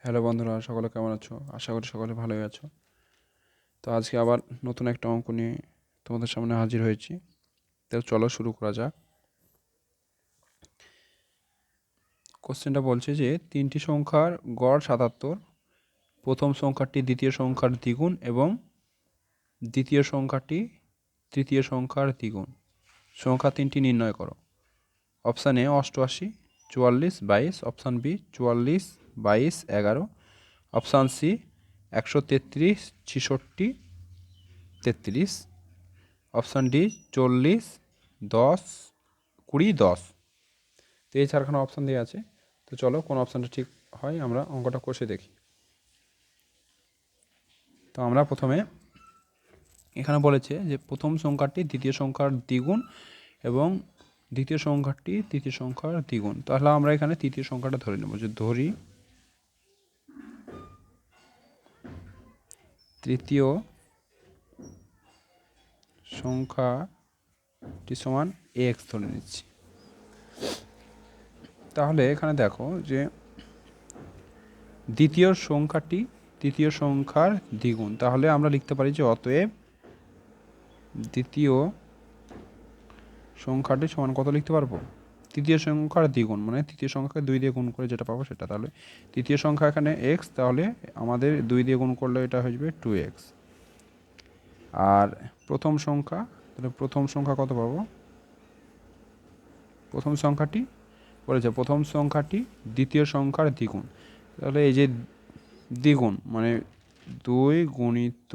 Hello বন্ধুরা, সকলে কেমন আছো? আশা করি সকলে ভালোই আছো। তো আজকে আবার নতুন একটা অঙ্ক নিয়ে তোমাদের সামনে হাজির হয়েছি। তো চলো শুরু করা যাক। কোশ্চেনটা বলছে যে 3টি সংখ্যার গড় 77, প্রথম সংখ্যাটি দ্বিতীয় সংখ্যার দ্বিগুণ এবং দ্বিতীয় সংখ্যাটি তৃতীয় সংখ্যার দ্বিগুণ। সংখ্যা 3টি নির্ণয় করো। Option A 88, 44, 22, option B 44, 22, 11, option C 133, 66, 33, option D 40, 10, 20, 10। তো এই চারখানা অপশান দেওয়া আছে। তো চলো কোন অপশানটা ঠিক হয় আমরা অঙ্কটা কষে দেখি। তো আমরা প্রথমে এখানে বলেছে যে প্রথম সংখ্যাটি দ্বিতীয় সংখ্যার দ্বিগুণ এবং দ্বিতীয় সংখ্যাটি তৃতীয় সংখ্যার দ্বিগুণ। তাহলে আমরা এখানে তৃতীয় সংখ্যাটা ধরে নেব, যে ধরি তৃতীয় সংখ্যাটি সমান এক্স ধরে নিচ্ছি। তাহলে এখানে দেখো যে দ্বিতীয় সংখ্যাটি তৃতীয় সংখ্যার দ্বিগুণ। তাহলে আমরা লিখতে পারি যে অতএব দ্বিতীয় সংখ্যাটি সমান কত লিখতে পারবো? তৃতীয় সংখ্যার দ্বিগুণ, মানে তৃতীয় সংখ্যাকে 2 দিয়ে গুণ করে যেটা পাবো সেটা। তাহলে তৃতীয় সংখ্যা এখানে এক্স, তাহলে আমাদের 2 দিয়ে গুণ করলে এটা হয়ে যাবে 2x। আর প্রথম সংখ্যা, তাহলে প্রথম সংখ্যা কত পাবো? প্রথম সংখ্যাটি বলেছে প্রথম সংখ্যাটি দ্বিতীয় সংখ্যার দ্বিগুণ। তাহলে এই যে দ্বিগুণ মানে 2 গুণিত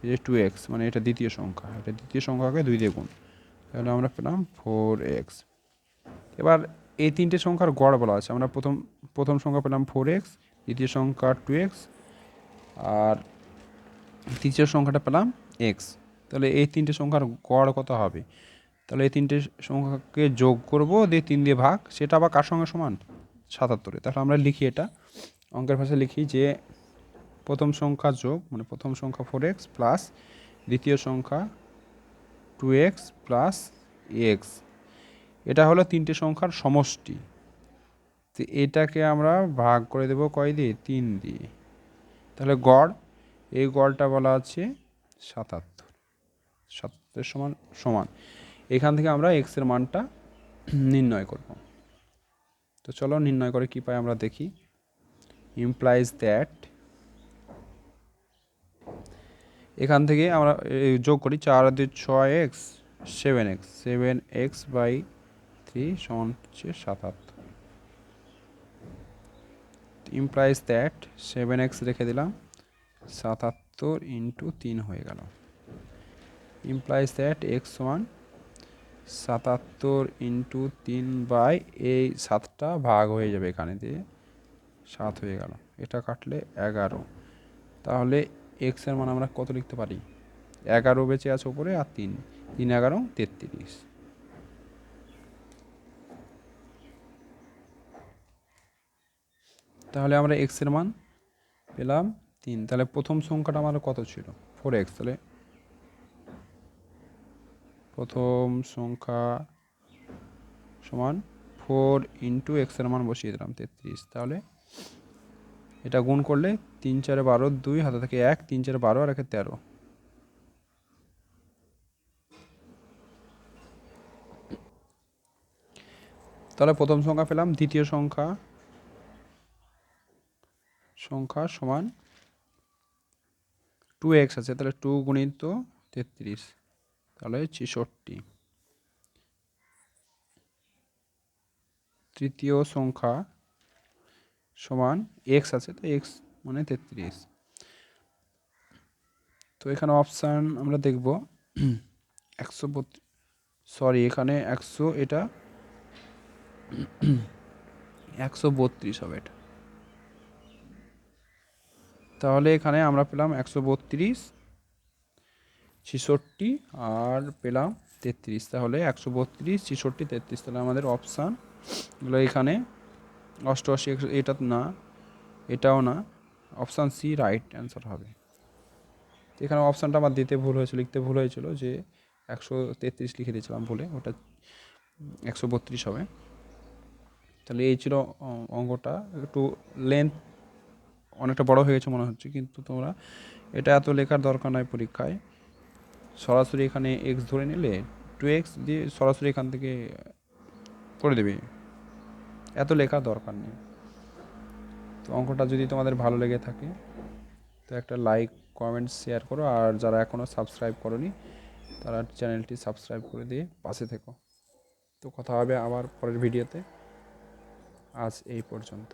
এই যে 2x, মানে এটা দ্বিতীয় সংখ্যা, এটা দ্বিতীয় সংখ্যাকে 2 দিয়ে গুণ, তাহলে আমরা পেলাম 4x। এবার এই তিনটে সংখ্যার গড় বলা আছে। আমরা প্রথম সংখ্যা পেলাম 4x, দ্বিতীয় সংখ্যা 2x, আর তৃতীয় সংখ্যাটা পেলাম x। তাহলে এই তিনটে সংখ্যার গড় কত হবে? তাহলে এই তিনটে সংখ্যাকে যোগ করব, দিয়ে 3 দিয়ে ভাগ, সেটা আবার কার সঙ্গে সমান? 77। তাহলে আমরা লিখি, এটা অঙ্কের ভাষায় লিখি যে প্রথম সংখ্যা যোগ, মানে প্রথম সংখ্যা 4x প্লাস দ্বিতীয় সংখ্যা 2x প্লাস x, এটা হলো তিনটে সংখ্যার সমষ্টি। তো এটাকে আমরা ভাগ করে দেব কয় দিয়ে? 3 দিয়ে। তাহলে গড়, এই গড়টা বলা আছে 77। 77 সমান সমান এখান থেকে আমরা x এর মানটা নির্ণয় করব। তো চলো নির্ণয় করে কি পাই আমরা দেখি। ইমপ্লাইজ দ্যাট, এখান থেকে আমরা যোগ করি 4 আর 2 6x, 7x, 7x/3 সমান হচ্ছে 77। ইমপ্লাইজ দ্যাট 7x রেখে দিলাম, 77 ইন্টু 3 হয়ে গেল। ইমপ্লাইজ দ্যাট x সমান 77 ইন্টু 3 বাই এই 7টা ভাগ হয়ে যাবে, এখানে দিয়ে 7 হয়ে গেল, এটা কাটলে 11। তাহলে x এর মান আমরা কত লিখতে পারি? 11 বেঁচে আছে উপরে, আর 3, 3 11 33। তাহলে আমরা x এর মান পেলাম 3। তাহলে প্রথম সংখ্যাটা আমার কত ছিল? 4x। তাহলে প্রথম সংখ্যা সমান 4 ইন্টু এক্স এর মান বসিয়ে দিলাম 33। তাহলে এটা গুণ করলে 3 4 12, 2 হাতে থেকে 1, 3 4 12 আর 1 13। তাহলে প্রথম সংখ্যা পেলাম, দ্বিতীয় সংখ্যা সমান 2x আছে, তাহলে 2 গুণিত 33, তাহলে 66। তৃতীয় সংখ্যা সমান x আছে, তো x মানে 33। তো এখানে অপশান আমরা দেখব 132, সরি এখানে 100, এটা 132 হবে এটা। তাহলে এখানে আমরা পেলাম 132, 66 আর পেলাম 33। তাহলে 132, 66, 33। তাহলে আমাদের অপশানগুলো এখানে 88, এটা না, এটাও না, অপশান সি রাইট অ্যান্সার হবে। এখানে অপশানটা আমার দিতে ভুল হয়েছিল, লিখতে ভুল হয়েছিল, যে 133 লিখে দিয়েছিলাম ভুলে, ওটা 132 হবে। তাহলে এই ছিল অঙ্কটা, একটু লেন্থ অনেকটা বড় হয়ে গেছে মনে হচ্ছে, কিন্তু তোমরা এটা এত লেখার দরকার নয় পরীক্ষায়। সরাসরি এখানে এক্স ধরে নিলে 2x দিয়ে সরাসরি এখান থেকে করে দেবে, এত লেখার দরকার নেই। তো অঙ্কটা যদি তোমাদের ভালো লেগে থাকে তো একটা লাইক কমেন্ট শেয়ার করো, আর যারা এখনও সাবস্ক্রাইব করোনি তারা চ্যানেলটি সাবস্ক্রাইব করে দিয়ে পাশে থেকো। তো কথা হবে আবার পরের ভিডিওতে, আজ এই পর্যন্ত।